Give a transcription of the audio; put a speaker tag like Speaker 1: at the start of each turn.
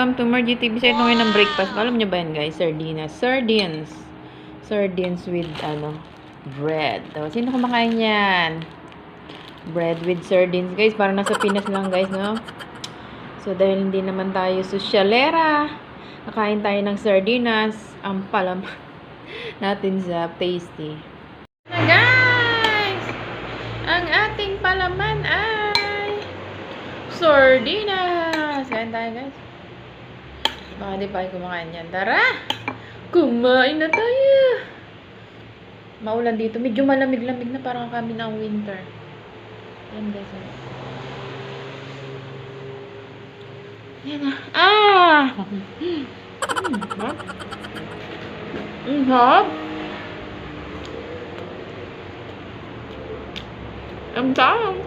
Speaker 1: Welcome to Mer GTV sa ito ngayon ng breakfast. Alam niyo ba yan guys? Sardinas. Sardines. Sardines with bread. Sino kumakain yan? Bread with sardines guys. Parang nasa Pinas lang guys, no? So dahil hindi naman tayo sosyalera, kakain tayo ng sardinas. Ang palaman natin sa tasty. Na guys! Ang ating palaman ay sardinas! Kain tayo guys. Baka di pa kumakain yan. Tara! Kumain na tayo! Maulan dito. Medyo malamig-lamig na parang kami ng winter. Yan guys. Yan na. Ah! Hop. Hop. Ang tawag.